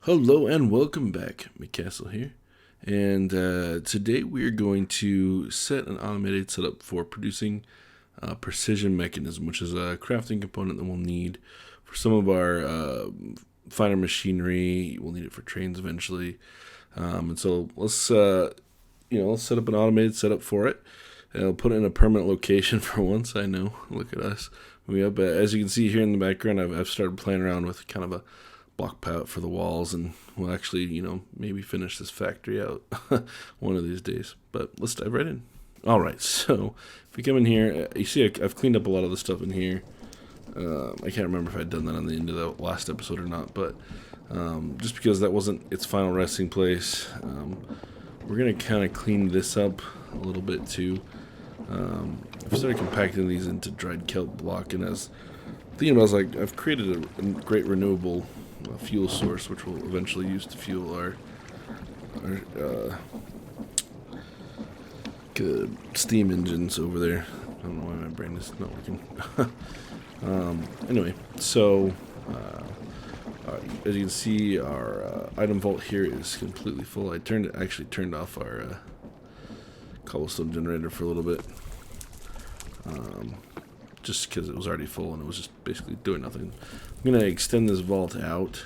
Hello and welcome back, McCastle here. And today we are going to set an automated setup for producing a precision mechanism, which is a crafting component that we'll need for some of our finer machinery. We'll need it for trains eventually. And so let's set up an automated setup for it. And I'll put it in a permanent location for once. I know. Look at us. But as you can see here in the background, I've started playing around with kind of a block palette for the walls, and we'll actually, maybe finish this factory out one of these days. But let's dive right in. All right, so if we come in here, you see I've cleaned up a lot of the stuff in here. I can't remember if I'd done that on the end of the last episode or not, but just because that wasn't its final resting place, we're going to kind of clean this up a little bit too. I've started compacting these into dried kelp block, and as thinking about, I was like, I've created a great renewable fuel source, which we'll eventually use to fuel our steam engines over there. I don't know why my brain is not working. Anyway, so as you can see, our item vault here is completely full. I actually turned off our cobblestone generator for a little bit, just because it was already full and it was just basically doing nothing. I'm going to extend this vault out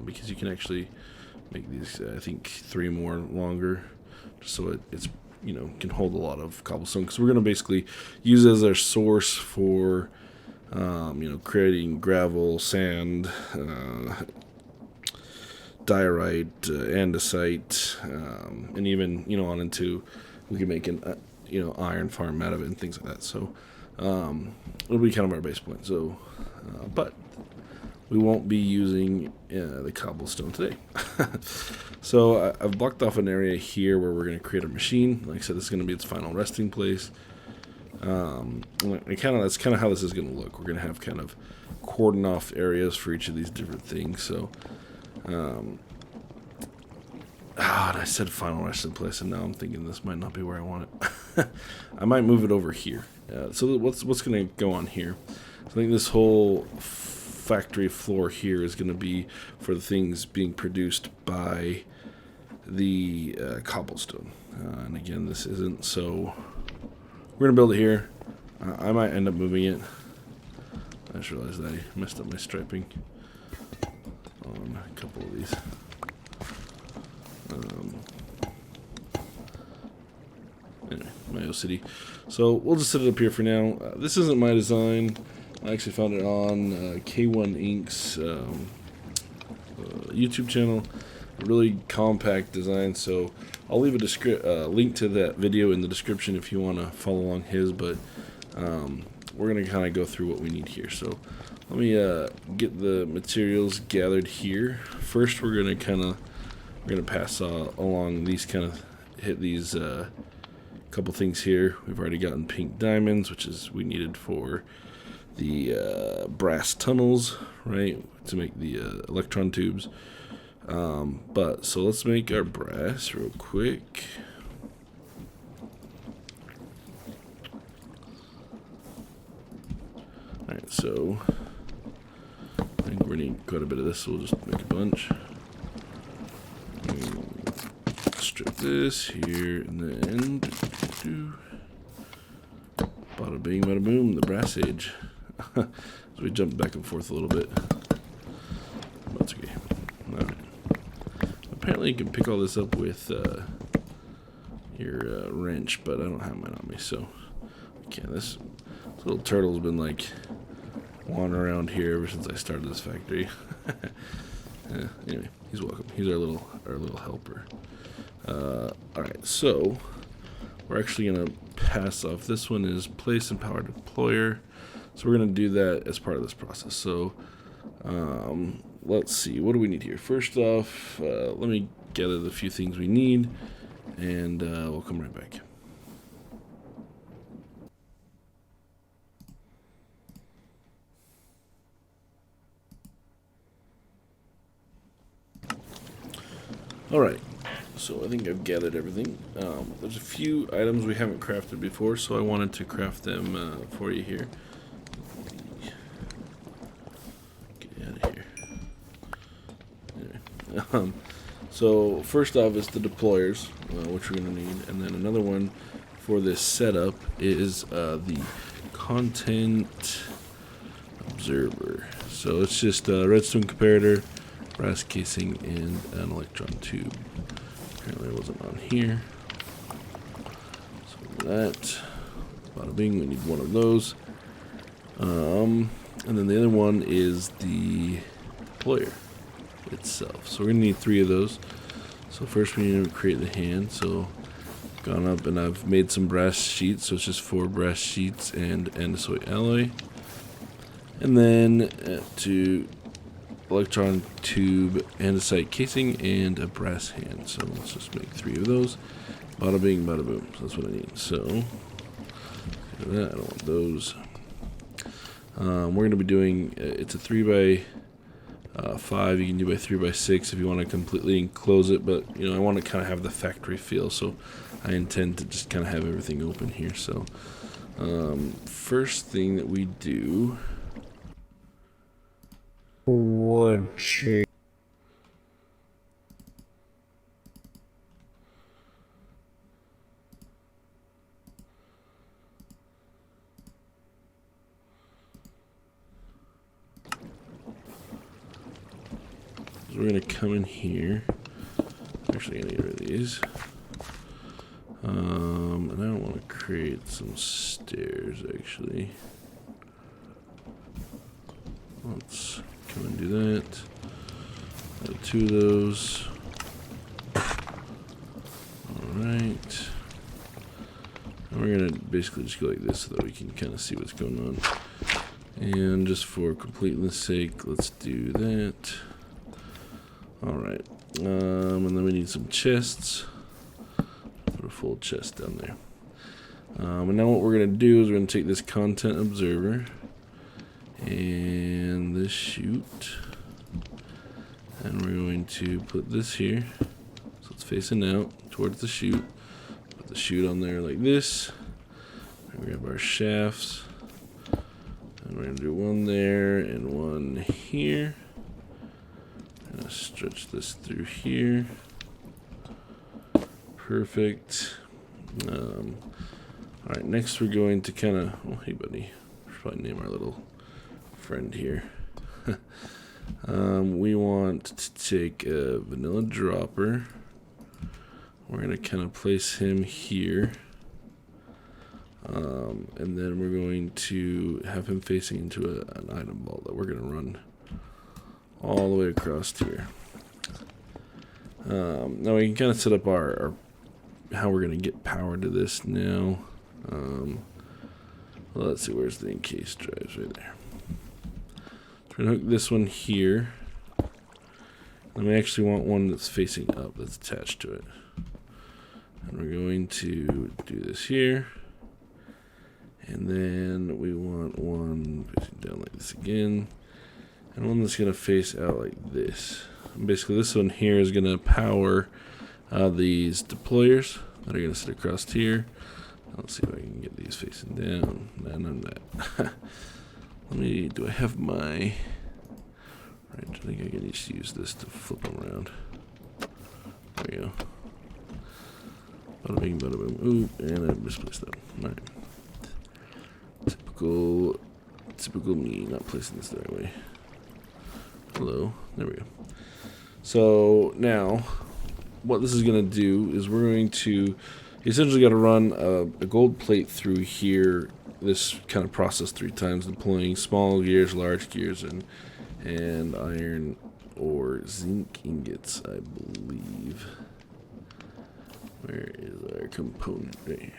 because you can actually make these, I think, 3 more longer, just so it's can hold a lot of cobblestone. Because we're going to basically use it as our source for creating gravel, sand, diorite, andesite, and even on into, we can make an iron farm out of it and things like that. So it'll be kind of our base point. So, but we won't be using the cobblestone today. So I've blocked off an area here where we're going to create a machine. Like I said, this is going to be its final resting place. That's kind of how this is going to look. We're going to have kind of cordon off areas for each of these different things. So, and I said final resting place, and now I'm thinking this might not be where I want it. I might move it over here. So what's going to go on here? So I think this whole factory floor here is going to be for the things being produced by the cobblestone. And again, this isn't, so we're going to build it here. I might end up moving it. I just realized that I messed up my striping on a couple of these. Anyway, Mayo City. So we'll just set it up here for now. This isn't my design. I actually found it on K1 Inc.'s YouTube channel. A really compact design, so I'll leave a link to that video in the description if you want to follow along his, but we're going to kind of go through what we need here. So let me get the materials gathered here. First, we're going to pass along these hit these couple things here. We've already gotten pink diamonds, which is we needed for the brass tunnels, right, to make the electron tubes. So let's make our brass real quick. Alright, so I think we're going to need quite a bit of this, so we'll just make a bunch. Strip this here, and then bada bing, bada boom, the brass age. So we jumped back and forth a little bit. That's okay. Alright. Apparently you can pick all this up with your wrench, but I don't have mine on me, so I can't. This little turtle's been like wandering around here ever since I started this factory. Anyway, he's welcome. He's our little helper. Alright, so we're actually going to pass off. This one is place and power deployer. So we're going to do that as part of this process. So let's see. What do we need here? First off, let me gather the few things we need, and we'll come right back. Alright. So I think I've gathered everything. There's a few items we haven't crafted before, so I wanted to craft them for you here. Get out of here. Anyway, So first off is the deployers, which we're going to need, and then another one for this setup is the component observer. So it's just a redstone comparator, brass casing, and an electron tube. Apparently it wasn't on here. So that, bada bing, we need one of those. And then the other one is the deployer itself. So we're gonna need 3 of those. So first we need to create the hand. So gone up and I've made some brass sheets. So it's just 4 brass sheets and andesite alloy. And then to electron tube, andesite casing, and a brass hand. So let's just make 3 of those. Bada bing, bada boom. So that's what I need. So I don't want those. We're going to be doing, it's a 3 by 5. You can do by 3 by 6 if you want to completely enclose it, but I want to kind of have the factory feel, so I intend to just kind of have everything open here. So first thing that we do, we're going to come in here. Actually, going to get rid of these. And I want to create some stairs, actually. Let's come and do that. Add 2 of those. Alright. And we're going to basically just go like this so that we can kind of see what's going on. And just for completeness sake, let's do that. Alright, and then we need some chests. Put a full chest down there. And now what we're going to do is we're going to take this component observer and this chute, and we're going to put this here, so it's facing out towards the chute. Put the chute on there like this. And we grab our shafts, and we're going to do one there and one here. Stretch this through here. Perfect. Alright, next we're going to kind of, oh hey buddy, we should probably name our little friend here. We want to take a vanilla dropper. We're going to kind of place him here. And then we're going to have him facing into an item vault that we're going to run all the way across here. Now we can kind of set up our how we're going to get power to this now. Well, let's see, where's the encased drives? Right there. So we're going to hook this one here. And we actually want one that's facing up, that's attached to it. And we're going to do this here. And then we want one facing down like this again. And one that's going to face out like this. And basically this one here is going to power these deployers that are going to sit across here. Let's see if I can get these facing down. None of that. Let me, do I have my, right, I think I can just use this to flip them around. There we go. Bada bing, bada boom. Ooh, and I misplaced that. Alright. Typical me not placing this the right way. Hello. There we go. So now, what this is going to do is we're going to essentially got to run a gold plate through here. This kind of process 3 times, deploying small gears, large gears, and iron or zinc ingots, I believe. Where is our component? Right here.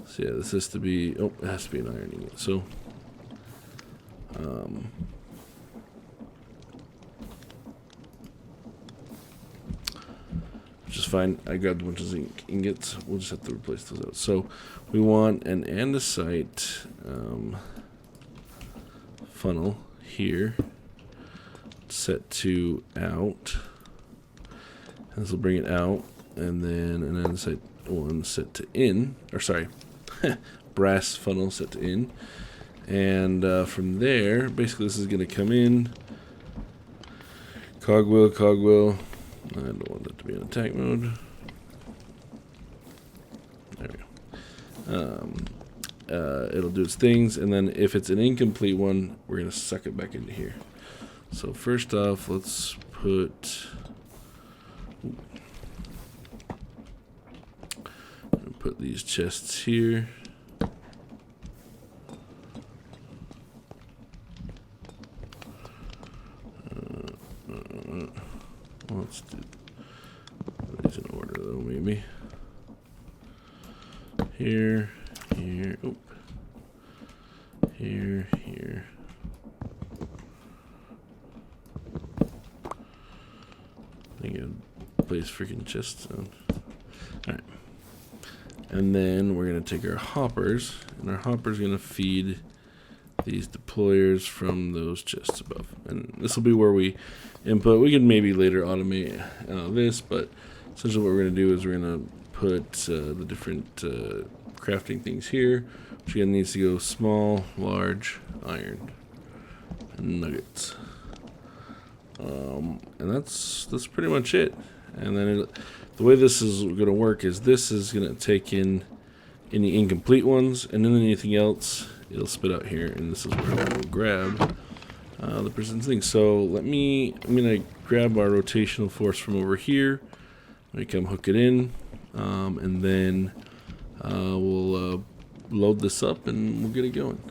So yeah, this has to be, oh, it has to be an iron ingot. So, which is fine. I grabbed a bunch of zinc ingots. We'll just have to replace those out. So we want an andesite funnel here, set to out. And this will bring it out, and then an andesite one set to in, or sorry, brass funnel set to in. And from there, basically this is going to come in, Cogwheel. I don't want that to be in attack mode. There we go. It'll do its things, and then if it's an incomplete one, we're gonna suck it back into here. So first off, let's put these chests here. Let's do these in order though, maybe. Here, oop. Here. I think I'd place freaking chests down. Alright. And then we're going to take our hoppers, and our hopper's going to feed these deployers from those chests above. And this will be where we input. We can maybe later automate this, but essentially what we're going to do is we're going to put the different crafting things here, which again needs to go small, large, iron, and nuggets. And that's pretty much it. And then the way this is going to work is this is going to take in any incomplete ones, and then anything else it'll spit out here, and this is where we'll grab the person's thing. So I'm going to grab our rotational force from over here. I'm going to come hook it in, and then we'll load this up and we'll get it going.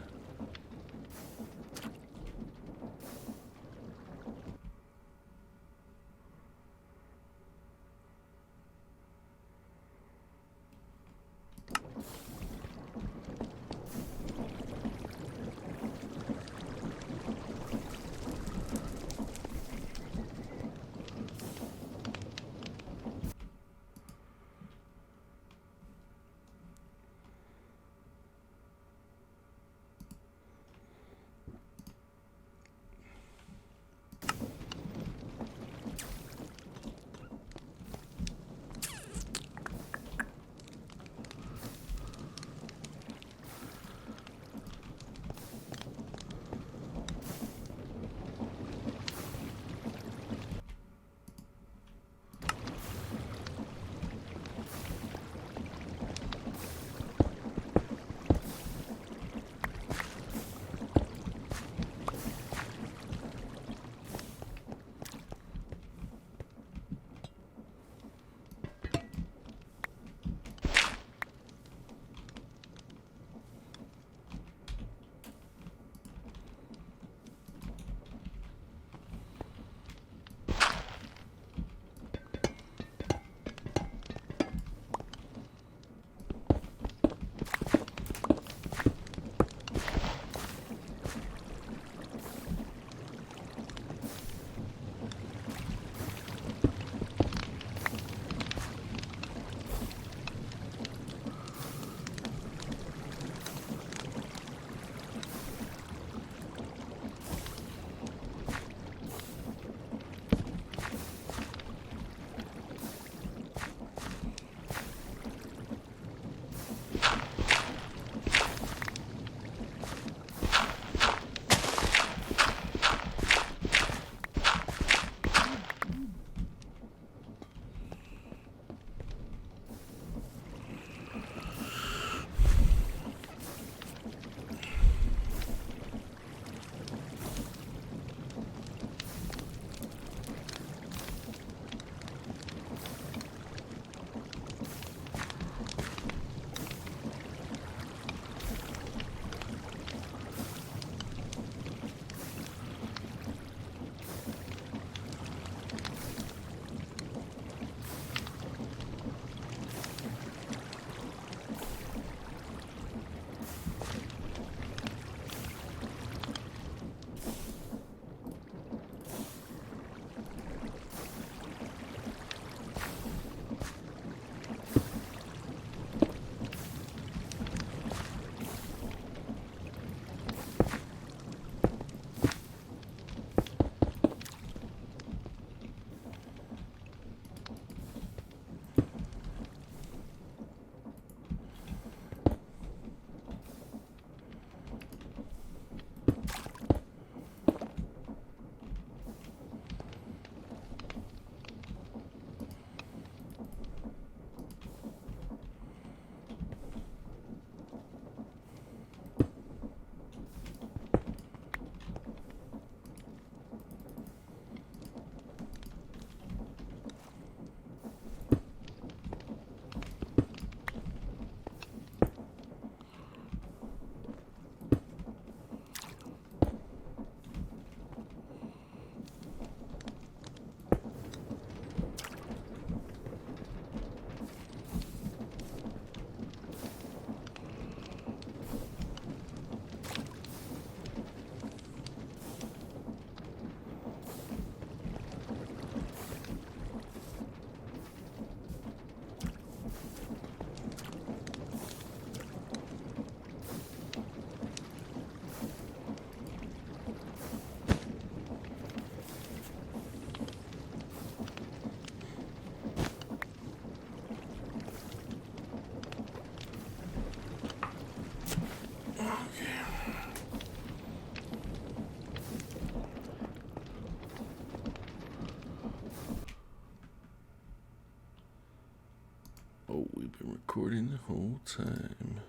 recording the whole time.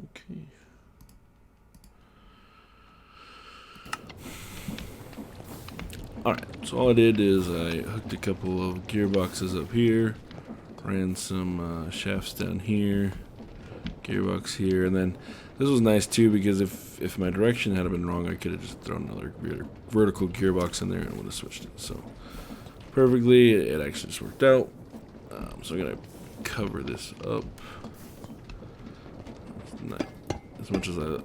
Okay. Alright, so all I did is I hooked a couple of gearboxes up here, ran some shafts down here, gearbox here, and then this was nice too because if my direction had been wrong, I could have just thrown another vertical gearbox in there and would have switched it. So perfectly, it actually just worked out. So I'm gonna cover this up. Not as much as I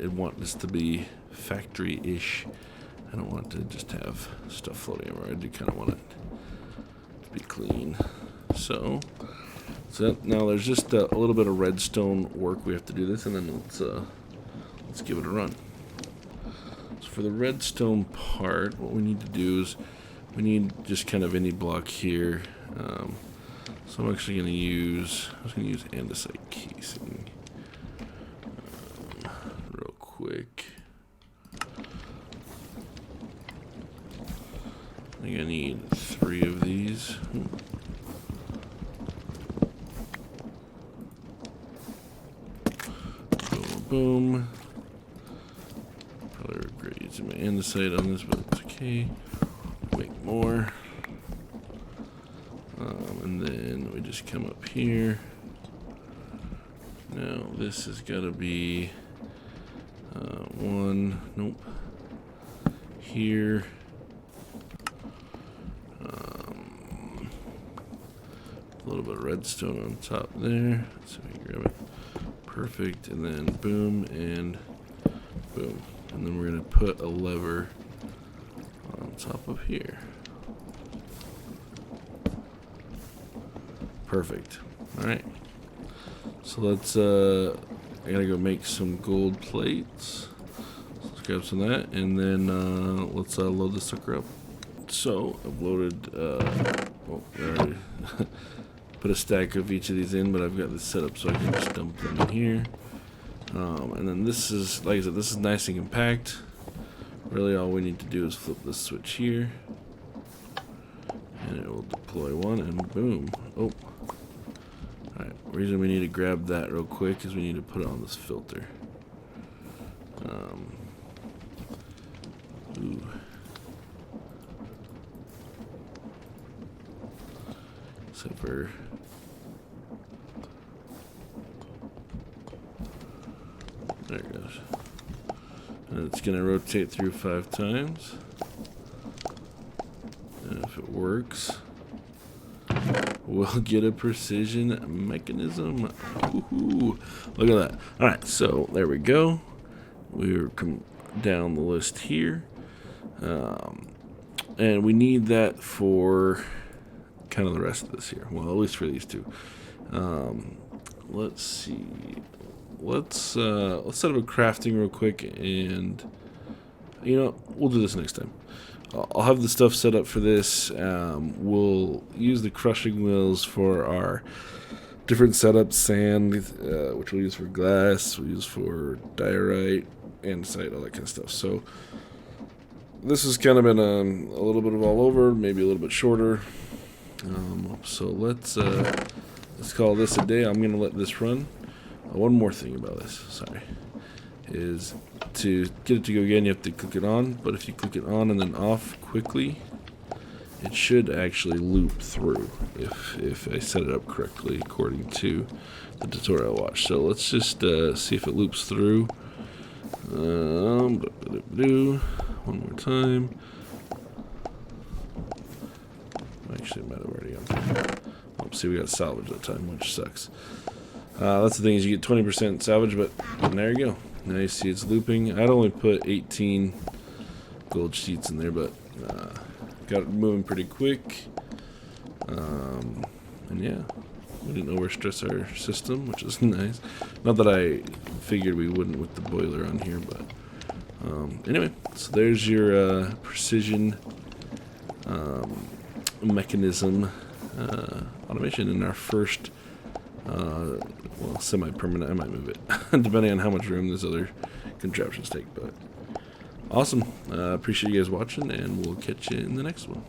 want this to be factory-ish. I don't want to just have stuff floating around. I do kind of want it to be clean. So now there's just a little bit of redstone work we have to do this, and then let's give it a run. So for the redstone part, what we need to do is we need just kind of any block here. So I'm actually going to use andesite casing real quick. I think I need 3 of these. Boom, boom. Probably regret using my andesite on this, but it's okay. Make more. And then we just come up here. Now this has got to be 1. Nope. Here. A little bit of redstone on top there, so we can grab it. Perfect, and then boom and boom. And then we're going to put a lever on top of here. Perfect. Alright. So let's, I gotta go make some gold plates. So let's grab some of that, and then let's load this sucker up. So I've loaded, I already put a stack of each of these in, but I've got this set up so I can just dump them in here. And then this is, like I said, this is nice and compact. Really all we need to do is flip this switch here, and it will deploy one, and boom. Oh. Alright, reason we need to grab that real quick is we need to put it on this filter. Ooh. Except for there it goes. And it's gonna rotate through 5 times. And if it works, we'll get a precision mechanism. Woohoo! Look at that. Alright, so there we go. We're down the list here. And we need that for kind of the rest of this here. Well, at least for these 2. Let's see. Let's set up a crafting real quick, and you know, we'll do this next time. I'll have the stuff set up for this. We'll use the crushing wheels for our different setups, sand, which we'll use for glass, we'll use for diorite, andesite, all that kind of stuff. So this has kind of been a little bit of all over, maybe a little bit shorter. So let's call this a day. I'm going to let this run. One more thing about this, sorry, is to get it to go again, you have to click it on, but if you click it on and then off quickly, it should actually loop through if I set it up correctly according to the tutorial I watched. So let's just see if it loops through. One more time. Actually, it might have already gone through. Oh, see, we got salvage that time, which sucks. That's the thing, is you get 20% salvage, but there you go. Now you see it's looping. I'd only put 18 gold sheets in there, but got it moving pretty quick. And yeah, we didn't overstress our system, which is nice. Not that I figured we wouldn't with the boiler on here, but anyway, so there's your precision mechanism automation in our first well, semi-permanent. I might move it depending on how much room this other contraptions take, but awesome. Appreciate you guys watching, and we'll catch you in the next one.